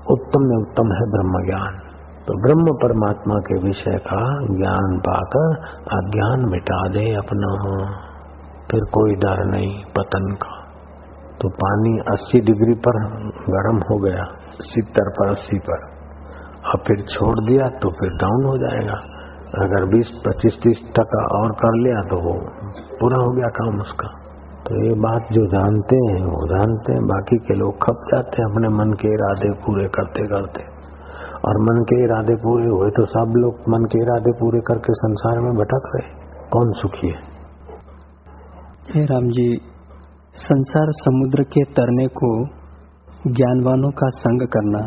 उत्तम में उत्तम है ब्रह्म ज्ञान। तो ब्रह्म परमात्मा के विषय का ज्ञान पाकर अज्ञान मिटा दे अपना, फिर कोई डर नहीं पतन का। तो पानी 80 डिग्री पर गर्म हो गया, 70 पर 80 पर, और फिर छोड़ दिया तो फिर डाउन हो जाएगा। अगर 20-25-30% और कर लिया तो वो पूरा हो गया काम उसका। तो ये बात जो जानते हैं वो जानते हैं, बाकी के लोग खप जाते हैं अपने मन के इरादे पूरे करते करते। और मन के इरादे पूरे हुए तो सब लोग मन के इरादे पूरे करके संसार में भटक रहे, कौन सुखी है? हे राम जी, संसार समुद्र के तरने को ज्ञानवानों का संग करना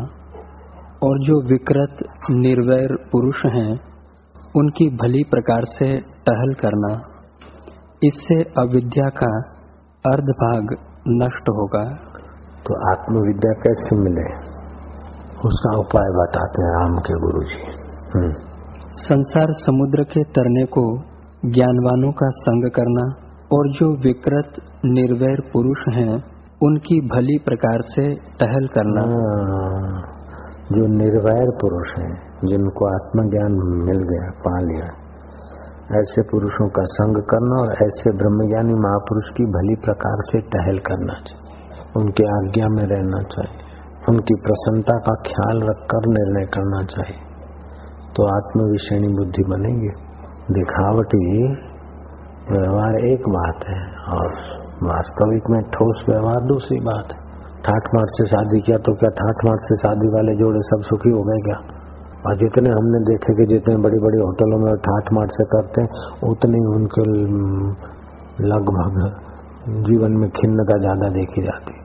और जो विकृत निर्वैर पुरुष हैं उनकी भली प्रकार से टहल करना, इससे अविद्या का अर्धभाग नष्ट होगा। तो आत्मविद्या कैसे मिले, उसका उपाय बताते हैं राम के गुरु जी। संसार समुद्र के तरने को ज्ञानवानों का संग करना और जो विकृत निर्वैर पुरुष हैं उनकी भली प्रकार से टहल करना। जो निर्वैर पुरुष हैं, जिनको आत्मज्ञान मिल गया, पा लिया, ऐसे पुरुषों का संग करना और ऐसे ब्रह्मज्ञानी महापुरुष की भली प्रकार से टहल करना चाहिए, उनके आज्ञा में रहना चाहिए, उनकी प्रसन्नता का ख्याल रखकर निर्णय करना चाहिए। तो आत्मविषयणी बुद्धि बनेगी। दिखावटी व्यवहार एक बात है और वास्तविक में ठोस व्यवहार दूसरी बात है। ठाठ माठ से शादी किया तो क्या ठाठ माठ से शादी वाले जोड़े सब सुखी हो गए क्या? और जितने हमने देखे कि जितने बड़ी बड़ी होटलों में ठाठ माठ से करते हैं, उतनी उनके लगभग जीवन में खिन्नता ज्यादा देखी जाती।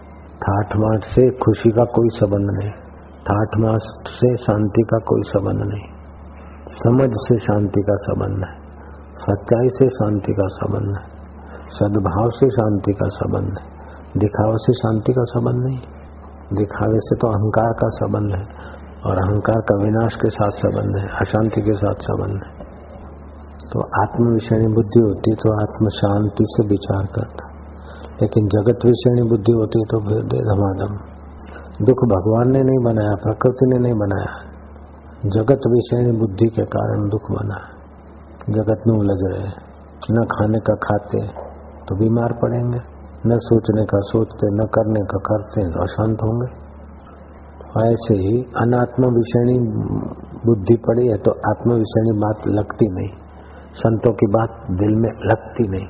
ठाठ माठ से खुशी का कोई संबंध नहीं, ठाठ माठ से शांति का कोई संबंध नहीं, समझ से शांति का संबंध है, सच्चाई से शांति का संबंध है, सद्भाव से शांति का संबंध है, दिखावे से शांति का संबंध नहीं। दिखावे से तो अहंकार का संबंध है और अहंकार का विनाश के साथ संबंध है, अशांति के साथ संबंध है। तो आत्मविषयणी बुद्धि होती तो आत्म शांति से विचार करता, लेकिन जगत विषयणी बुद्धि होती तो फिर दे धमाधम। दुख भगवान ने नहीं बनाया, प्रकृति ने नहीं बनाया, जगत विषयणी बुद्धि के कारण दुख बना। जगत में उलझ रहे, न खाने का खाते तो बीमार पड़ेंगे, न सोचने का सोचते, न करने का करते तो अशांत होंगे। ऐसे ही अनात्म विषयणी बुद्धि पड़ी है तो आत्म विषयणी बात लगती नहीं, संतों की बात दिल में लगती नहीं।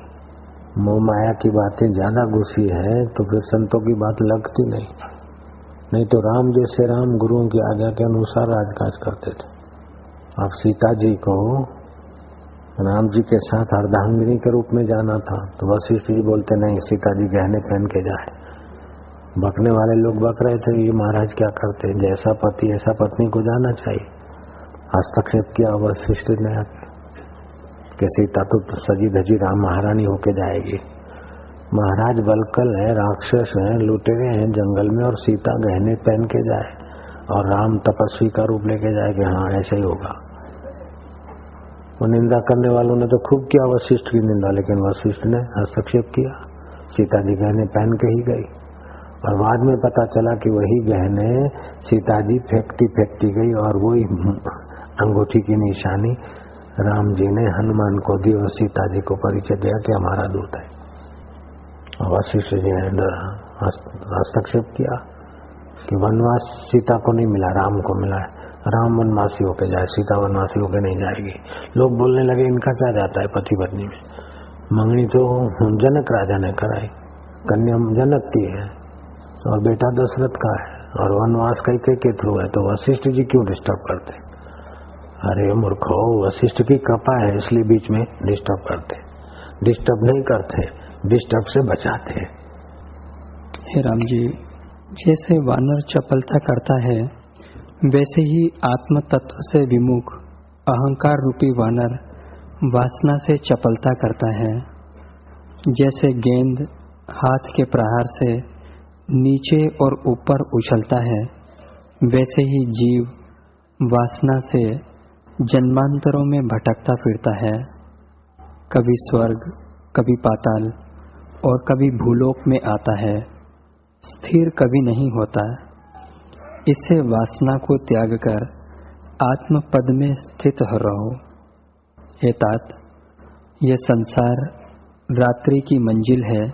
मोह माया की बातें ज्यादा घुसी है तो फिर संतों की बात लगती नहीं। नहीं तो राम जैसे राम गुरुओं की आज्ञा के अनुसार राजकाज करते थे। अब सीता जी को राम जी के साथ अर्धांगिनी के रूप में जाना था तो वशिष्ठ जी बोलते नहीं, सीता जी गहने पहन के जाए। बकने वाले लोग बक रहे थे, ये महाराज क्या करते, जैसा पति ऐसा पत्नी को जाना चाहिए। हस्तक्षेप किया वशिष्ठ ने कि सीता तो सजी धजी राम महारानी होके जाएगी। महाराज बलकल है, राक्षस है, लुटेरे हैं जंगल में, और सीता गहने पहन के जाए और राम तपस्वी का रूप लेके जाए कि हाँ ऐसे ही होगा। वो निंदा करने वालों ने तो खूब किया वशिष्ठ की निंदा, लेकिन वशिष्ठ ने हस्तक्षेप किया, सीता जी गहने पहन के ही गई। और बाद में पता चला कि वही गहने सीता जी फेंकती गई और वही अंगूठी की निशानी राम जी ने हनुमान को दी और सीता जी को परिचय दिया कि हमारा दूत है। और वशिष्ठ जी ने हस्तक्षेप किया कि वनवास सीता को नहीं मिला, राम को मिला है, राम वनवासी होके जाए, सीता वनवासी होके नहीं जाएगी। लोग बोलने लगे इनका क्या जाता है पति पत्नी में, मंगनी तो जनक राजा ने कराई, कन्या जनक की है और बेटा दशरथ का है, और वनवास कई के थ्रू है, तो वशिष्ठ जी क्यों डिस्टर्ब करते? अरे मूर्खो, वशिष्ठ की कृपा है इसलिए बीच में डिस्टर्ब करते, डिस्टर्ब नहीं करते, डिस्टर्ब से बचाते। हे राम जी, जैसे वानर चपलता करता है वैसे ही आत्म तत्व से विमुख अहंकार रूपी वानर वासना से चपलता करता है। जैसे गेंद हाथ के प्रहार से नीचे और ऊपर उछलता है, वैसे ही जीव वासना से जन्मांतरों में भटकता फिरता है, कभी स्वर्ग, कभी पाताल और कभी भूलोक में आता है, स्थिर कभी नहीं होता। इससे वासना को त्याग कर आत्म पद में स्थित रहो। हे तात, यह संसार रात्रि की मंजिल है,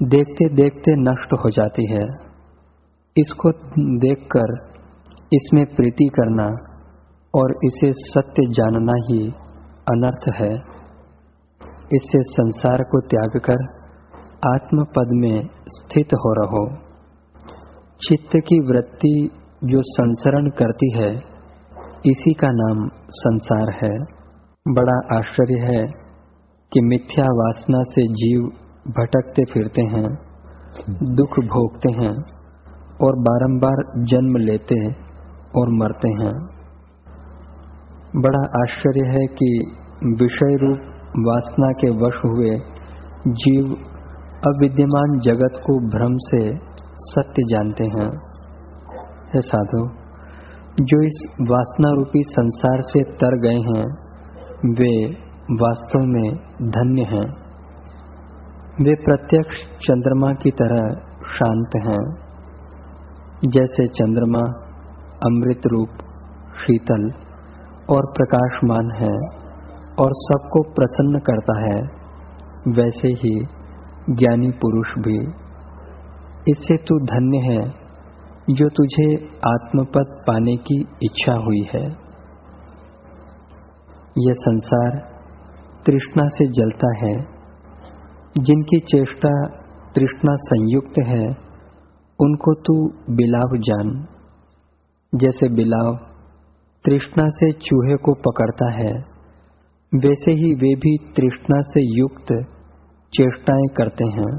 देखते देखते नष्ट हो जाती है। इसको देखकर इसमें प्रीति करना और इसे सत्य जानना ही अनर्थ है। इससे संसार को त्याग कर आत्म पद में स्थित हो रहो। चित्त की वृत्ति जो संसरण करती है, इसी का नाम संसार है। बड़ा आश्चर्य है कि मिथ्या वासना से जीव भटकते फिरते हैं, दुख भोगते हैं और बारंबार जन्म लेते और मरते हैं। बड़ा आश्चर्य है कि विषय रूप वासना के वश हुए जीव अविद्यमान जगत को भ्रम से सत्य जानते हैं। हे साधु, जो इस वासना रूपी संसार से तर गए हैं, वे वास्तव में धन्य हैं। वे प्रत्यक्ष चंद्रमा की तरह शांत हैं। जैसे चंद्रमा अमृत रूप, शीतल और प्रकाशमान है और सबको प्रसन्न करता है, वैसे ही ज्ञानी पुरुष भी। इससे तू धन्य है जो तुझे आत्मपद पाने की इच्छा हुई है। यह संसार तृष्णा से जलता है। जिनकी चेष्टा तृष्णा संयुक्त है, उनको तू बिलाव जान। जैसे बिलाव तृष्णा से चूहे को पकड़ता है, वैसे ही वे भी तृष्णा से युक्त चेष्टाएं करते हैं।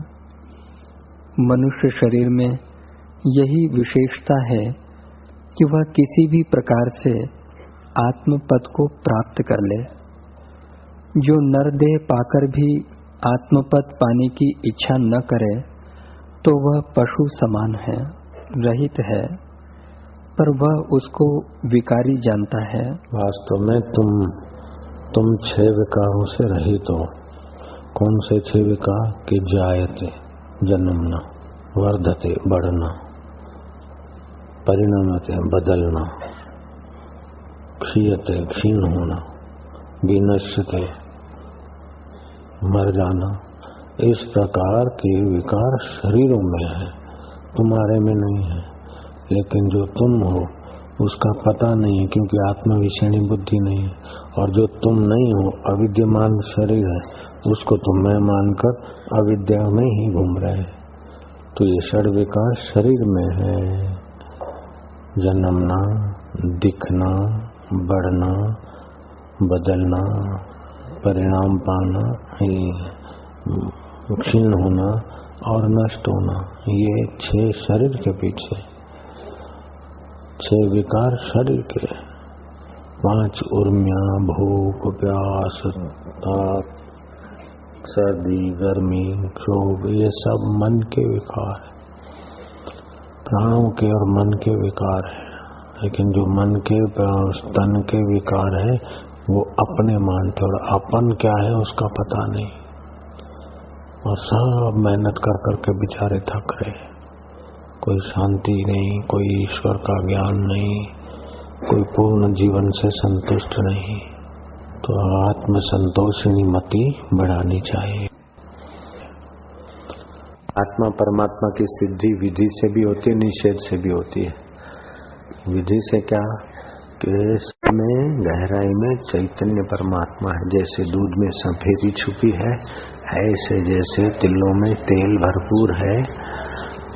मनुष्य शरीर में यही विशेषता है कि वह किसी भी प्रकार से आत्मपद को प्राप्त कर ले। जो नरदेह पाकर भी आत्मपद पाने की इच्छा न करे, तो वह पशु समान है, रहित है, पर वह उसको विकारी जानता है। वास्तव में तुम 6 विकारों से रहित हो। कौन से 6 विकार? कि जायते जन्मना, वर्धते बढ़ना, परिणमते बदलना, क्षीयते क्षीण होना, विनश्यते मर जाना। इस प्रकार के विकार शरीरों में है, तुम्हारे में नहीं है। लेकिन जो तुम हो उसका पता नहीं है, क्योंकि आत्मा विषयणी बुद्धि नहीं है। और जो तुम नहीं हो, अविद्यमान शरीर है, उसको तुम मैं मानकर अविद्या में ही घूम रहे हैं। तो ये 6 विकार शरीर में है। जन्मना, दिखना, बढ़ना, बदलना, परिणाम पाना, क्षीण होना और नष्ट होना, ये 6 शरीर के पीछे। 6 विकार शरीर के। 5 उर्मियां, भूख, प्यास, ताप, सर्दी, गर्मी, क्षोभ, ये सब मन के विकार है, प्राणों के और मन के विकार है। लेकिन जो मन के तन के विकार है, वो अपने मानते, और अपन क्या है उसका पता नहीं। और सब मेहनत कर करके बेचारे थक रहे। कोई शांति नहीं, कोई ईश्वर का ज्ञान नहीं, कोई पूर्ण जीवन से संतुष्ट नहीं। तो आत्म संतोषिणी मति बढ़ानी चाहिए। आत्मा परमात्मा की सिद्धि विधि से भी होती है, निषेध से भी होती है। विधि से क्या कि इसमें गहराई में चैतन्य परमात्मा है। जैसे दूध में सफेदी छुपी है, ऐसे जैसे तिलों में तेल भरपूर है,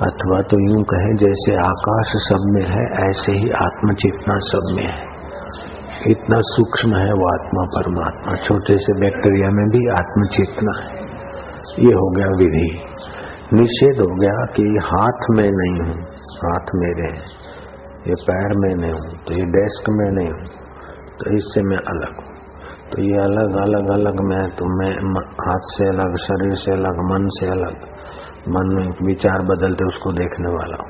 अथवा तो यूं कहें जैसे आकाश सब में है, ऐसे ही आत्म चेतना सब में है। इतना सूक्ष्म है वो आत्मा परमात्मा। छोटे से बैक्टीरिया में भी आत्म चेतना है। ये हो गया विधि। निषेध हो गया कि हाथ में नहीं हूँ, हाथ मेरे है, ये पैर में नहीं हूँ, तो ये डेस्क में नहीं हूँ, तो इससे मैं अलग हूँ। तो ये अलग अलग अलग मैं, तो मैं हाथ से अलग, शरीर से अलग, मन से अलग, मन में विचार बदलते उसको देखने वाला हूँ,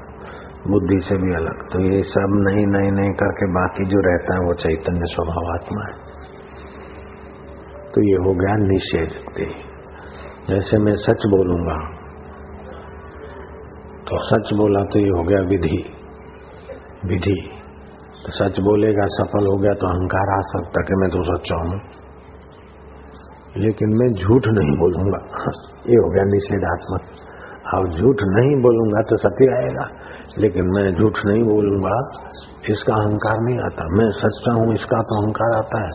बुद्धि से भी अलग। तो ये सब नहीं नहीं नहीं करके बाकी जो रहता है वो चैतन्य स्वभाव आत्मा है। तो ये हो गया निषेध। जैसे मैं सच बोलूंगा तो सच बोला, तो ये हो गया विधि। विधि। तो सच बोलेगा, सफल हो गया तो अहंकार आ सकता कि मैं तो सच्चा हूं, लेकिन मैं झूठ नहीं बोलूंगा, ये हो गया निषेधात्मक। अब झूठ नहीं बोलूंगा तो सत्य आएगा, लेकिन मैं झूठ नहीं बोलूंगा इसका अहंकार नहीं आता। मैं सच्चा हूं इसका तो अहंकार आता है,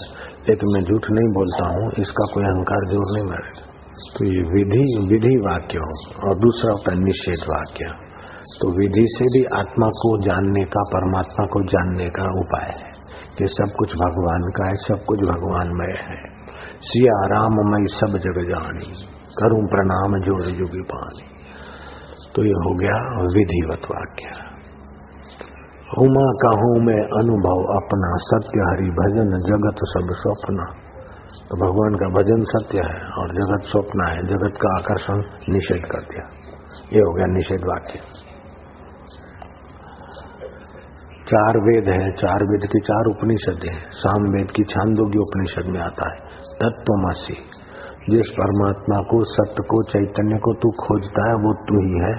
लेकिन मैं झूठ नहीं बोलता हूं इसका कोई अहंकार जोर नहीं मारेगा। तो ये विधि वाक्य हो, और दूसरा होता है निषेध वाक्य। तो विधि से भी आत्मा को जानने का, परमात्मा को जानने का उपाय है कि सब कुछ भगवान का है, सब कुछ भगवानमय है। सिया राम मई सब जग जानी, करूं प्रणाम जोड़ जुगी पानी। तो ये हो गया विधिवत वाक्य। उमा कहूं मैं अनुभव अपना, सत्य हरि भजन जगत सब स्वप्ना। तो भगवान का भजन सत्य है और जगत स्वप्न है, जगत का आकर्षण निषेध कर दिया। ये हो गया निषेध वाक्य। 4 वेद है, 4 वेद की 4 उपनिषद है। साम वेद की छांदोग्य उपनिषद में आता है तत्त्वमसि। जिस परमात्मा को, सत्य को, चैतन्य को तू खोजता है वो तू ही है,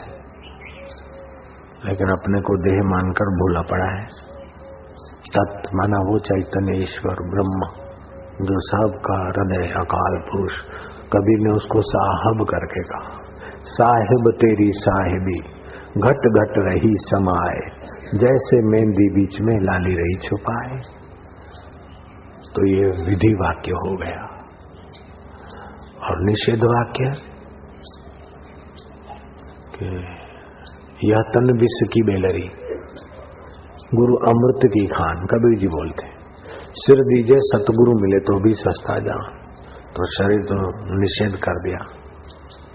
लेकिन अपने को देह मानकर भूला पड़ा है। तत्व माना वो चैतन्य ईश्वर ब्रह्म जो सबका हृदय अकाल पुरुष। कबीर ने उसको साहब करके कहा, साहिब तेरी साहिबी घट घट रही समाए, जैसे मेहंदी बीच में लाली रही छुपाए। तो ये विधि वाक्य हो गया। और निषेध वाक्य कि यह तन विष की बेलरी, गुरु अमृत की खान, कबीर जी बोलते। सिर दीजिए सतगुरु मिले तो भी सस्ता जान। तो शरीर तो निषेध कर दिया,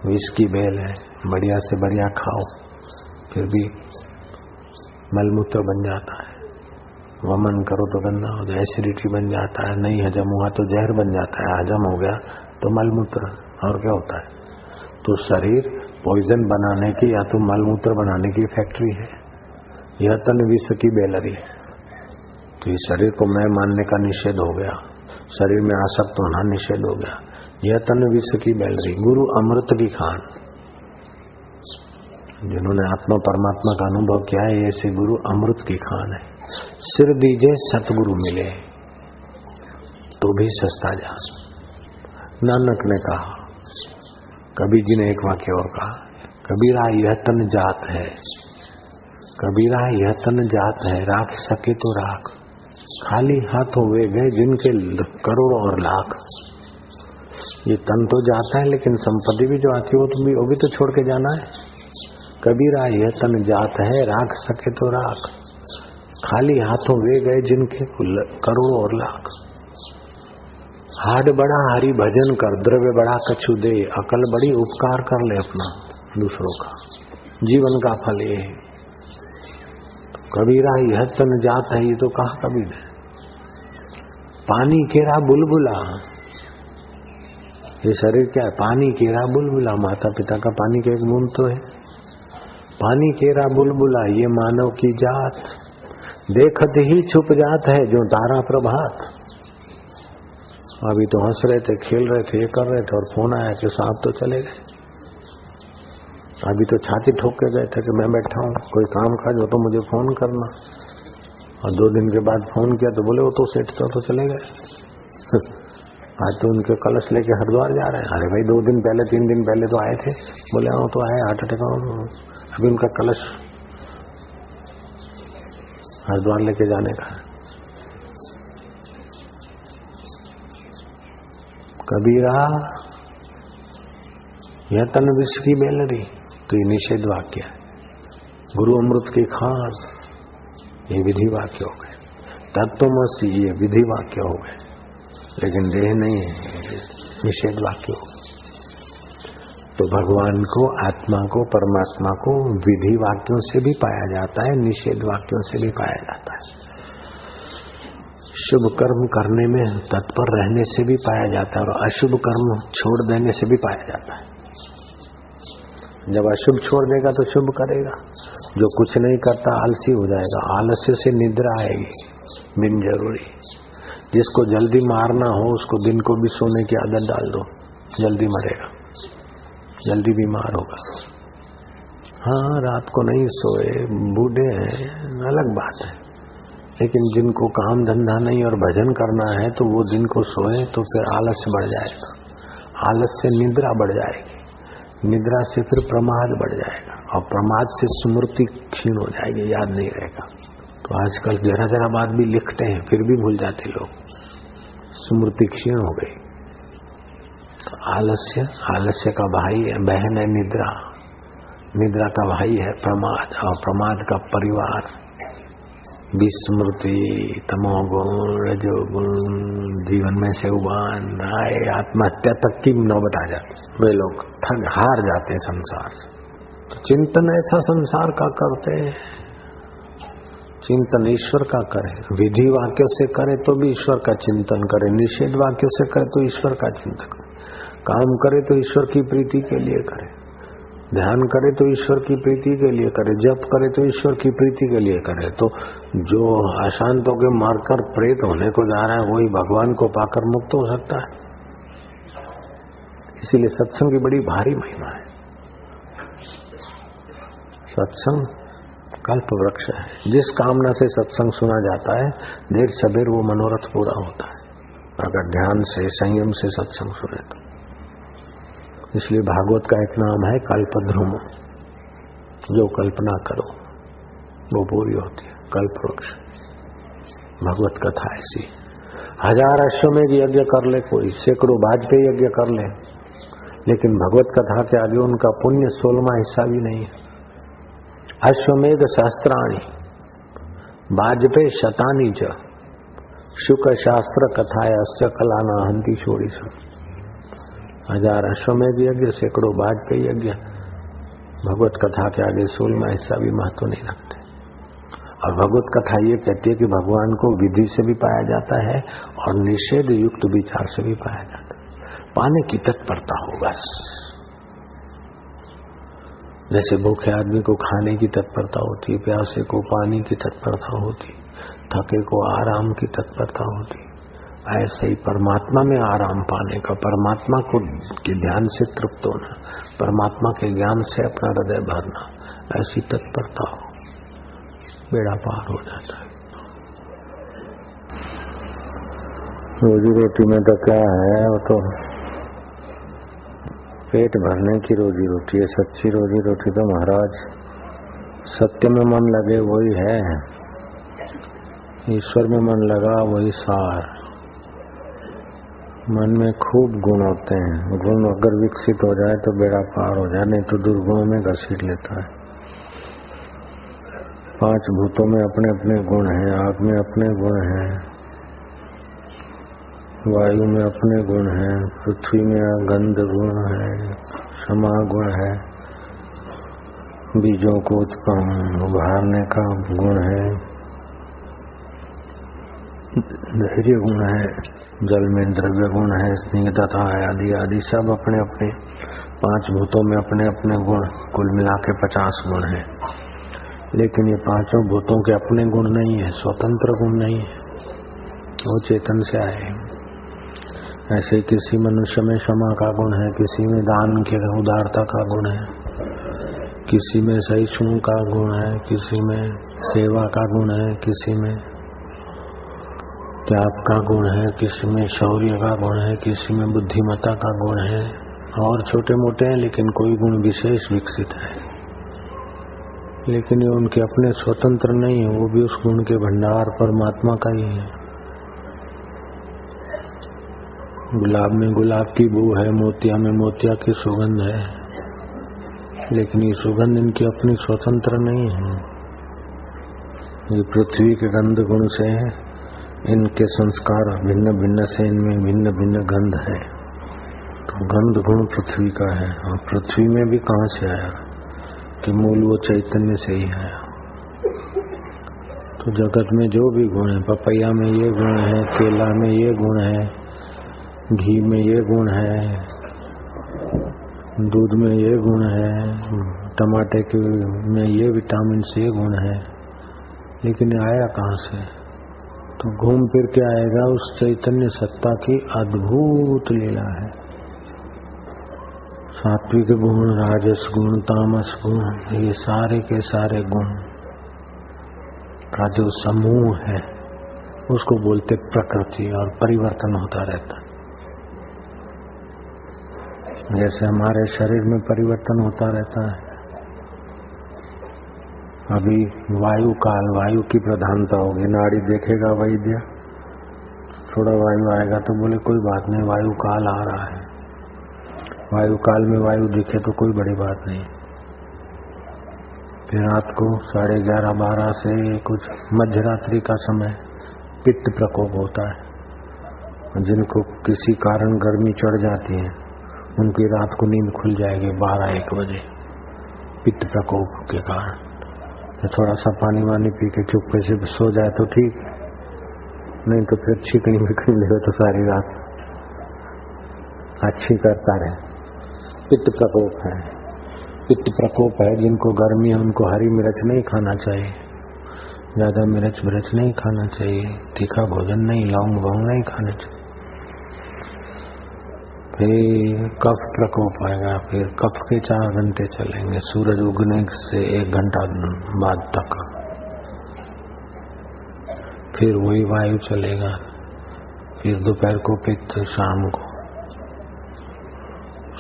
विष की बेल है, बढ़िया से बढ़िया खाओ फिर भी मलमूत्र बन जाता है। वमन करो तो गंदा हो जाए, एसिडिटी बन जाता है, नहीं हजम हुआ तो जहर बन जाता है, हजम हो गया तो मलमूत्र, और क्या होता है। तो शरीर पॉइजन बनाने की या तो मलमूत्र बनाने की फैक्ट्री है। यह तन विष की बेलरी है। तो इस शरीर को मैं मानने का निषेध हो गया, शरीर में आसक्त होना निषेध हो गया। यह तन विष की बेलरी, गुरु अमृत की खान। जिन्होंने आत्मा परमात्मा का अनुभव किया है, ऐसे गुरु अमृत की खान है। सिर दीजिए सतगुरु मिले तो भी सस्ता जा। नानक ने कहा, कबीर जी ने एक वाक्य और कहा, कबीरा यह तन जात है, कबीरा यह तन जात है, राख सके तो राख, खाली हाथों वे गए जिनके करोड़ और लाख। ये तन तो जाता है, लेकिन संपत्ति भी जो आती है वो भी तो छोड़ के जाना है। कबीरा यह तन जात है, राख सके तो राख, खाली हाथों वे गए जिनके करोड़ और लाख। हाड बड़ा हरि भजन कर, द्रव्य बड़ा कछु दे, अकल बड़ी उपकार कर ले अपना दूसरों का, जीवन का फल ये। कबीरा यह तन जात है, ये तो कहा कबीर है। पानी केरा बुलबुला, ये शरीर क्या है, पानी केरा बुलबुला, माता पिता का पानी के एक बूंद तो है। पानी केरा बुलबुला ये मानव की जात, देखत ही छुप जात है जो तारा प्रभात। अभी तो हंस रहे थे, खेल रहे थे, ये कर रहे थे, और फोन आया कि साहब तो चले गए। अभी तो छाती ठोक के गए थे कि मैं बैठा हूँ, कोई काम काज हो तो मुझे फोन करना। और 2 दिन के बाद फोन किया तो बोले वो तो सेठ तो चले गए। आज तो उनके कलश लेके हरिद्वार जा रहे हैं। अरे भाई 2 दिन पहले 3 दिन पहले तो आए थे। बोले हाँ तो आए, हार्ट अटैक, अभी उनका कलश हरिद्वार लेके जाने का है। कबीरा यह तन विष की बेलरी, तो ये निषेध वाक्य है। गुरु अमृत की खान, ये विधि वाक्य हो गए। तत्त्वमसि, ये विधि वाक्य हो गए, लेकिन देह नहीं है, निषेध वाक्य हो। तो भगवान को, आत्मा को, परमात्मा को विधि वाक्यों से भी पाया जाता है, निषेध वाक्यों से भी पाया जाता है। शुभ कर्म करने में तत्पर रहने से भी पाया जाता है, और अशुभ कर्म छोड़ देने से भी पाया जाता है। जब अशुभ छोड़ देगा तो शुभ करेगा। जो कुछ नहीं करता आलसी हो जाएगा, आलस्य से निद्रा आएगी बिन जरूरी। जिसको जल्दी मारना हो उसको दिन को भी सोने की आदत डाल दो, जल्दी मरेगा, जल्दी बीमार होगा। हाँ, रात को नहीं सोए, बूढ़े हैं, अलग बात है, लेकिन जिनको काम धंधा नहीं और भजन करना है तो वो दिन को सोए तो फिर आलस्य बढ़ जाएगा, आलस्य से निद्रा बढ़ जाएगी, निद्रा से फिर प्रमाद बढ़ जाएगा और प्रमाद से स्मृति क्षीण हो जाएगी, याद नहीं रहेगा। तो आजकल जरा जरा बात भी लिखते हैं फिर भी भूल जाते लोग, स्मृति क्षीण हो गई। तो आलस्य, आलस्य का भाई है, बहन है निद्रा, निद्रा का भाई है प्रमाद, और प्रमाद का परिवार विस्मृति, तमोगुण, रजोगुण, जीवन में से उबान आए, आत्महत्या तक की नौबत आ जाती। वे लोग थक हार जाते हैं संसार से। तो चिंतन ऐसा संसार का करते हैं, चिंतन ईश्वर का करे, विधि वाक्य से करे तो भी ईश्वर का चिंतन करे, निषेध वाक्य से करे तो ईश्वर का चिंतन करे, काम करे तो ईश्वर की प्रीति के लिए करे, ध्यान करे तो ईश्वर की प्रीति के लिए करे, जप करे तो ईश्वर की प्रीति के लिए करे। तो जो अशांत होकर मारकर प्रेत होने को जा रहा है वही भगवान को पाकर मुक्त हो सकता है। इसीलिए सत्संग की बड़ी भारी महिमा है। सत्संग कल्प वृक्ष है, जिस कामना से सत्संग सुना जाता है देर सबेर वो मनोरथ पूरा होता है अगर ध्यान से संयम से सत्संग सुने तो। इसलिए भागवत का एक नाम है कल्पद्रुम, जो कल्पना करो वो पूरी होती है, कल्प वृक्ष। भगवत कथा ऐसी, 1000 अश्वमेध यज्ञ कर ले कोई, सैकड़ों वाजपेयी यज्ञ कर ले, लेकिन भगवत कथा के आगे उनका पुण्य 16वां हिस्सा भी नहीं है। अश्वमेध शास्त्राणि वाजपेयी शतानि च शुक शास्त्र कथायाश्च कलाना हंति शोरिष। 1000 अश्वमेध यज्ञ, सैकड़ों वाजपेयी यज्ञ, भगवत कथा के आगे 16वां हिस्सा भी महत्व नहीं रखते। और भगवत कथा ये कहती है कि भगवान को विधि से भी पाया जाता है और निषेध युक्त विचार से भी पाया जाता है। पाने की तत्परता हो बस, जैसे भूखे आदमी को खाने की तत्परता होती, प्यासे को पानी की तत्परता होती, थके को आराम की तत्परता होती, ऐसे ही परमात्मा में आराम पाने का, परमात्मा को के ध्यान से तृप्त होना, परमात्मा के ज्ञान से अपना हृदय भरना, ऐसी तत्परता हो, बेड़ा पार हो जाता है। रोजी रोटी में तो क्या है, वो तो पेट भरने की रोजी रोटी है। सच्ची रोजी रोटी तो महाराज सत्य में मन लगे वही है, ईश्वर में मन लगा वही सार। मन में खूब गुण होते हैं, गुण अगर विकसित हो जाए तो बेड़ा पार हो जाए, नहीं तो दुर्गुणों में घसीट लेता है। 5 भूतों में अपने अपने गुण हैं, आग में अपने गुण हैं, वायु में अपने गुण हैं, पृथ्वी में गंध गुण है, क्षमा गुण है, बीजों को उत्पन्न उभारने का गुण है, धैर्य गुण है, जल में द्रव्य गुण है, स्निग्धता है, आदि आदि सब अपने अपने 5 भूतों में अपने अपने गुण, कुल मिला के 50 गुण है। लेकिन ये 5 भूतों के अपने गुण नहीं है, स्वतंत्र गुण नहीं है, वो चेतन से आए। ऐसे किसी मनुष्य में क्षमा का गुण है, किसी में दान के उदारता का गुण है, किसी में सहिष्णु का गुण है, किसी में सेवा का गुण है, किसी में त्याग का गुण है, किसी में शौर्य का गुण है, किसी में बुद्धिमत्ता का गुण है, और छोटे मोटे हैं लेकिन कोई गुण विशेष विकसित है। लेकिन ये उनके अपने स्वतंत्र नहीं है, वो भी उस गुण के भंडार परमात्मा का ही है। गुलाब में गुलाब की बू है, मोतिया में मोतिया की सुगंध है, लेकिन ये सुगंध इनकी अपनी स्वतंत्र नहीं है। ये पृथ्वी के गंध गुण से है, इनके संस्कार भिन्न भिन्न से इनमें भिन्न भिन्न गंध है। तो गंध गुण पृथ्वी का है, और पृथ्वी में भी कहाँ से आया कि मूल वो चैतन्य से ही आया। तो जगत में जो भी गुण है, पपैया में ये गुण है, केला में ये गुण है, घी में ये गुण है, दूध में ये गुण है, टमाटे के में ये विटामिन से गुण है, लेकिन आया कहाँ से? तो घूम फिर के आएगा उस चैतन्य सत्ता की अद्भुत लीला है। सात्विक गुण, राजस गुण, तामस गुण, ये सारे के सारे गुण का जो समूह है उसको बोलते प्रकृति, और परिवर्तन होता रहता है। जैसे हमारे शरीर में परिवर्तन होता रहता है। अभी वायु काल, वायु की प्रधानता होगी, नाड़ी देखेगा वैद्य, थोड़ा वायु आएगा तो बोले कोई बात नहीं, वायु काल आ रहा है। वायु काल में वायु दिखे तो कोई बड़ी बात नहीं। फिर रात को 11:30-12 से कुछ मध्यरात्रि का समय पित्त प्रकोप होता है। जिनको किसी कारण गर्मी चढ़ जाती है उनकी रात को नींद खुल जाएगी 12-1 बजे पित्त प्रकोप के कारण। थोड़ा सा पानी वानी पी के चुपके से सो जाए तो ठीक, नहीं तो फिर छीकनी बिकनी ले तो सारी रात अच्छी करता रहे। पित्त प्रकोप है। पित्त प्रकोप है, जिनको गर्मी है उनको हरी मिर्च नहीं खाना चाहिए, ज्यादा मिर्च नहीं खाना चाहिए, तीखा भोजन नहीं, लौंग वोंग नहीं खाना चाहिए। फिर कफ प्रकोप आएगा, फिर कफ के 4 घंटे चलेंगे सूरज उगने से 1 घंटा बाद तक। फिर वही वायु चलेगा, फिर दोपहर को पित्त, शाम को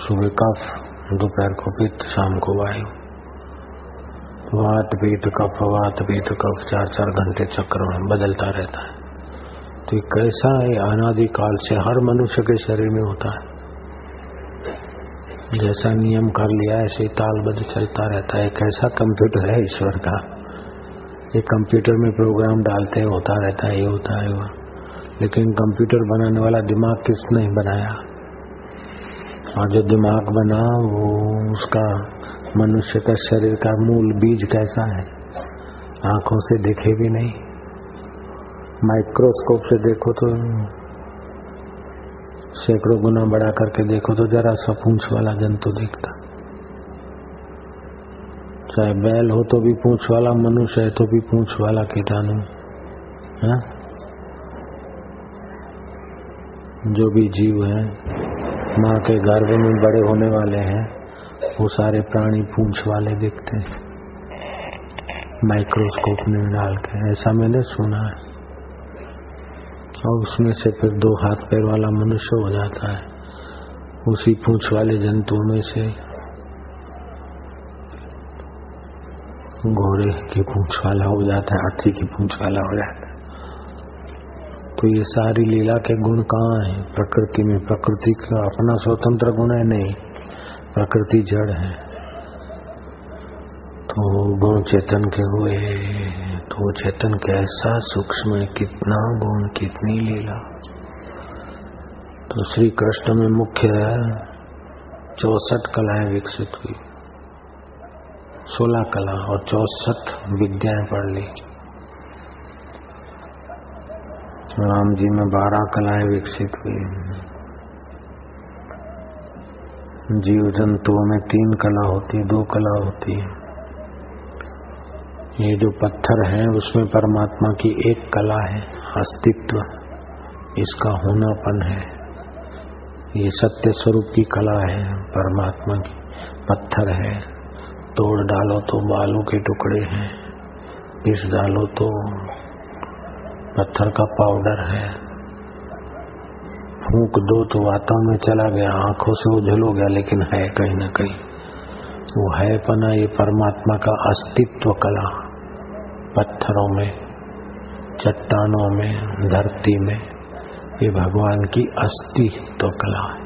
सुबह कफ, दोपहर को पित्त, शाम को वायु। वात पीठ कफ, वात पीठ कफ 4-4 घंटे चक्र में बदलता रहता है। तो कैसा है, अनादिकाल से हर मनुष्य के शरीर में होता है। जैसा नियम कर लिया ऐसे तालबद्ध चलता रहता है। एक ऐसा कंप्यूटर है ईश्वर का, ये कंप्यूटर में प्रोग्राम डालते हैं, होता रहता है, ये होता है वो। लेकिन कंप्यूटर बनाने वाला दिमाग किसने बनाया? और जो दिमाग बना वो उसका मनुष्य का शरीर का मूल बीज कैसा है, आंखों से देखे भी नहीं, माइक्रोस्कोप से देखो तो सैकड़ों गुना बड़ा करके देखो तो जरा सा पूंछ वाला जंतु दिखता। चाहे बैल हो तो भी पूंछ वाला, मनुष्य है तो भी पूंछ वाला कीटाणु है। जो भी जीव है माँ के गर्भ में बड़े होने वाले हैं वो सारे प्राणी पूंछ वाले दिखते हैं माइक्रोस्कोप में डाल के, ऐसा मैंने सुना है। और उसमें से फिर 2 हाथ पैर वाला मनुष्य हो जाता है, उसी पूंछ वाले जंतुओं में से घोड़े की पूंछ वाला हो जाता है, हाथी की पूंछ वाला हो जाता है। तो ये सारी लीला के गुण कहाँ है? प्रकृति में। प्रकृति का अपना स्वतंत्र गुण है नहीं, प्रकृति जड़ है। तो गुण चेतन के हुए तो चेतन कैसा सूक्ष्म है, कितना गुण, कितनी लीला। तो श्री कृष्ण में मुख्य 64 कलाएं विकसित हुई, 16 कला और 64 विद्याएं पढ़ ली। राम जी में 12 कलाएं विकसित हुई। जीव जंतुओं में 3 कला होती है, 2 कला होती है। ये जो पत्थर है उसमें परमात्मा की 1 कला है, अस्तित्व, इसका होनापन है। ये सत्य स्वरूप की कला है परमात्मा की। पत्थर है, तोड़ डालो तो बालू के टुकड़े हैं, पीस डालो तो पत्थर का पाउडर है, फूंक दो तो वातावरण में चला गया, आंखों से ओझल हो गया, लेकिन है कहीं न कहीं वो है पना। ये परमात्मा का अस्तित्व कला, पत्थरों में, चट्टानों में, धरती में, ये भगवान की अस्तित्व कला है।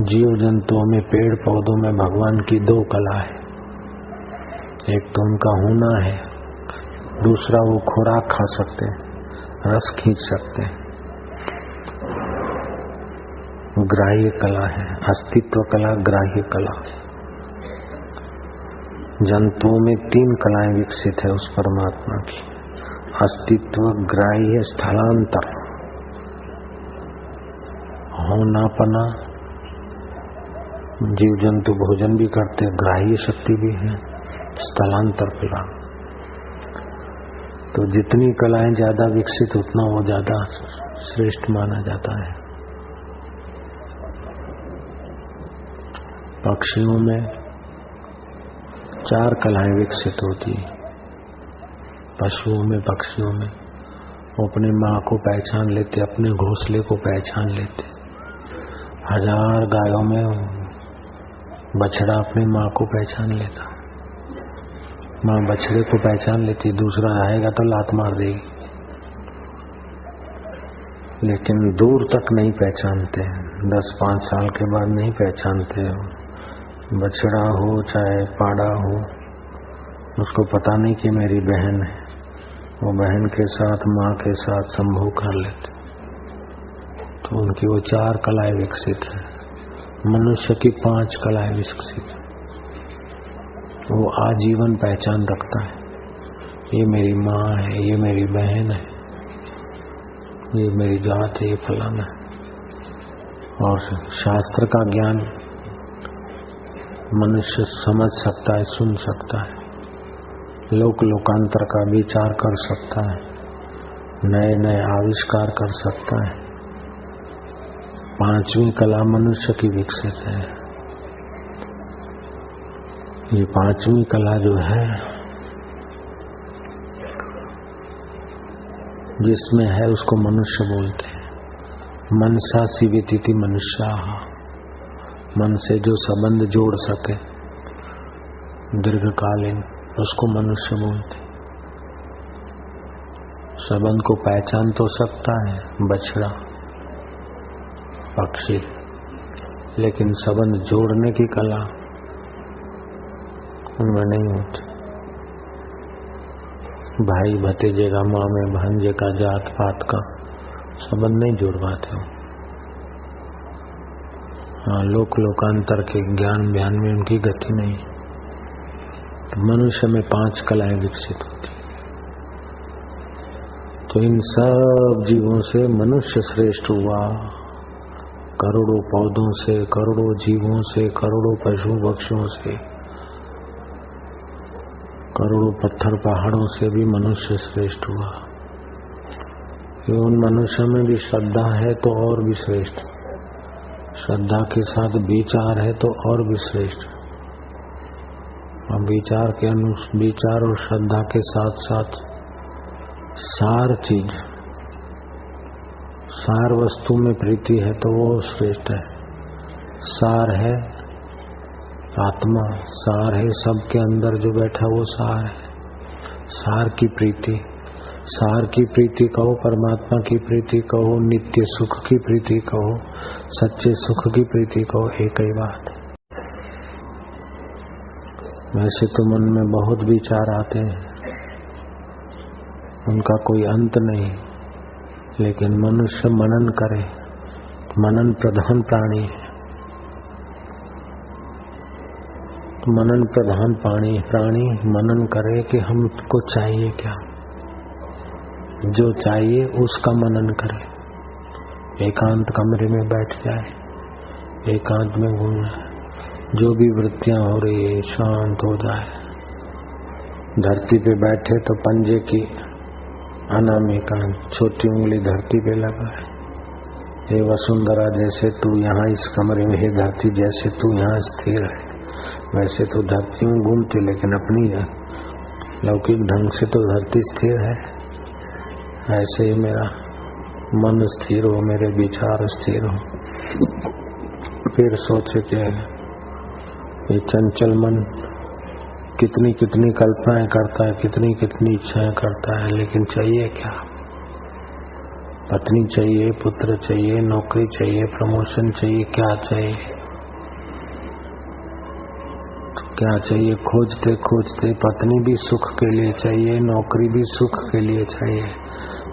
जीव जंतुओं में, पेड़ पौधों में भगवान की 2 कला है। एक तो उनका होना है, दूसरा वो खुराक खा सकते हैं, रस खींच सकते हैं। ग्राह्य कला है, अस्तित्व कला, ग्राह्य कला। जंतुओं में 3 कलाएं विकसित है उस परमात्मा की, अस्तित्व, ग्राह्य, स्थलांतर। होनापना, जीव जंतु भोजन भी करते, ग्राह्य शक्ति भी है, स्थलांतर कला। तो जितनी कलाएं ज्यादा विकसित उतना वो ज्यादा श्रेष्ठ माना जाता है। पक्षियों में 4 कलाएं विकसित होती है, पशुओं में, पक्षियों में। वो अपनी माँ को पहचान लेते, अपने घोंसले को पहचान लेते। 1000 गायों में बछड़ा अपनी माँ को पहचान लेता। माँ बछड़े को पहचान लेती, दूसरा आएगा तो लात मार देगी, लेकिन दूर तक नहीं पहचानते। 10-5 साल के बाद नहीं पहचानते। बछड़ा हो चाहे पाड़ा हो, उसको पता नहीं कि मेरी बहन है। वो बहन के साथ, माँ के साथ संभोग कर लेते। तो उनकी वो 4 कलाएं विकसित है। मनुष्य की 5 कलाएं विकसित है। वो आजीवन पहचान रखता है, ये मेरी माँ है, ये मेरी बहन है, ये मेरी जात है, ये फलाना है। और शास्त्र का ज्ञान मनुष्य समझ सकता है, सुन सकता है, लोकांतर का विचार कर सकता है, नए नए आविष्कार कर सकता है। 5वीं कला मनुष्य की विकसित है। ये 5वीं कला जो है, जिसमें है उसको मनुष्य बोलते हैं। मनसा सीवितिति मनुष्याः, मन से जो संबंध जोड़ सके दीर्घकालीन, उसको मनुष्य बोलते। संबंध को पहचान तो सकता है बछड़ा, पक्षी, लेकिन संबंध जोड़ने की कला उनमें नहीं होती। भाई भतीजे का, मामे भांजे का, जात पात का संबंध नहीं जोड़ पाते हो। हाँ, लोकांतर के ज्ञान बयान में उनकी गति नहीं। मनुष्य में 5 कलाएं विकसित होती। तो इन सब जीवों से मनुष्य श्रेष्ठ हुआ। करोड़ों पौधों से, करोड़ों जीवों से, करोड़ों पशु पक्षियों से, करोड़ों पत्थर पहाड़ों से भी मनुष्य श्रेष्ठ हुआ। उन मनुष्य में भी श्रद्धा है तो और भी श्रेष्ठ, श्रद्धा के साथ विचार है तो और भी श्रेष्ठ। विचार और श्रद्धा के साथ साथ सार चीज, सार वस्तु में प्रीति है तो वो श्रेष्ठ है। सार है आत्मा, सार है सबके अंदर जो बैठा वो सार है। सार की प्रीति, सार की प्रीति कहो, परमात्मा की प्रीति कहो, नित्य सुख की प्रीति कहो, सच्चे सुख की प्रीति कहो, एक ही बात है। वैसे तो मन में बहुत विचार आते हैं, उनका कोई अंत नहीं, लेकिन मनुष्य मनन करे, मनन प्रधान प्राणी है। तो मनन प्रधान प्राणी मनन करे कि हमको चाहिए क्या, जो चाहिए उसका मनन करे। एकांत कमरे में बैठ जाए, एकांत में घूम जाए, जो भी वृत्तियां हो रही है शांत हो जाए। धरती पे बैठे तो पंजे की अनामिका छोटी उंगली धरती पे लगाए। हे वसुंधरा, जैसे तू यहाँ इस कमरे में, हे धरती जैसे तू यहाँ स्थिर है, वैसे तो धरती में घूमती, लेकिन अपनी लौकिक ढंग से तो धरती स्थिर है। ऐसे ही मेरा मन स्थिर हो, मेरे विचार स्थिर हो। फिर सोचे कि ये चंचल मन कितनी कितनी कल्पनाएं करता है, कितनी कितनी इच्छाएं करता है, लेकिन चाहिए क्या? पत्नी चाहिए, पुत्र चाहिए, नौकरी चाहिए, प्रमोशन चाहिए, क्या चाहिए? तो क्या चाहिए? खोजते खोजते पत्नी भी सुख के लिए चाहिए, नौकरी भी सुख के लिए चाहिए,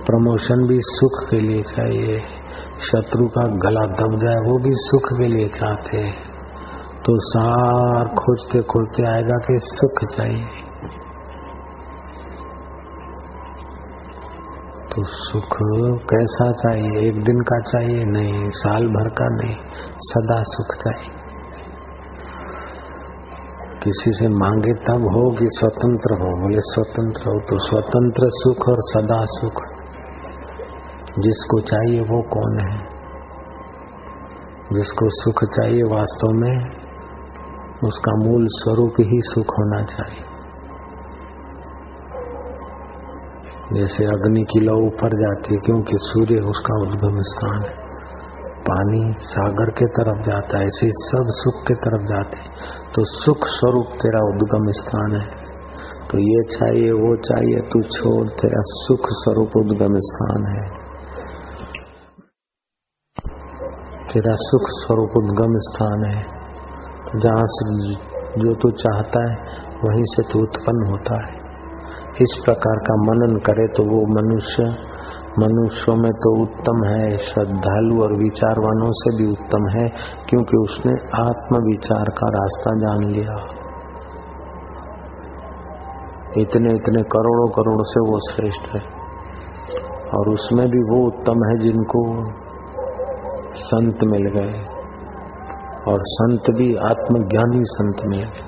प्रमोशन भी सुख के लिए चाहिए, शत्रु का गला दब जाए वो भी सुख के लिए चाहते हैं। तो सार खोजते खोजते आएगा कि सुख चाहिए। तो सुख कैसा चाहिए? एक दिन का चाहिए नहीं, साल भर का नहीं, सदा सुख चाहिए। किसी से मांगे तब हो कि स्वतंत्र हो। बोले स्वतंत्र हो तो स्वतंत्र सुख और सदा सुख जिसको चाहिए वो कौन है? जिसको सुख चाहिए वास्तव में उसका मूल स्वरूप ही सुख होना चाहिए। जैसे अग्नि की लौ ऊपर जाती है क्योंकि सूर्य उसका उद्गम स्थान है, पानी सागर के तरफ जाता है, ऐसे सब सुख के तरफ जाते हैं। तो सुख स्वरूप तेरा उद्गम स्थान है। तो ये चाहिए वो चाहिए तू छोड़, तेरा सुख स्वरूप उद्गम स्थान है। तेरा सुख स्वरूप उद्गम स्थान है। तो जहाँ से जो तू चाहता है वहीं से तू उत्पन्न होता है। इस प्रकार का मनन करे तो वो मनुष्यों में तो उत्तम है, श्रद्धालु और विचारवानों से भी उत्तम है, क्योंकि उसने आत्म विचार का रास्ता जान लिया। इतने करोड़ों से वो श्रेष्ठ है। और उसमें भी वो उत्तम है जिनको संत मिल गए, और संत भी आत्मज्ञानी संत मिल गए।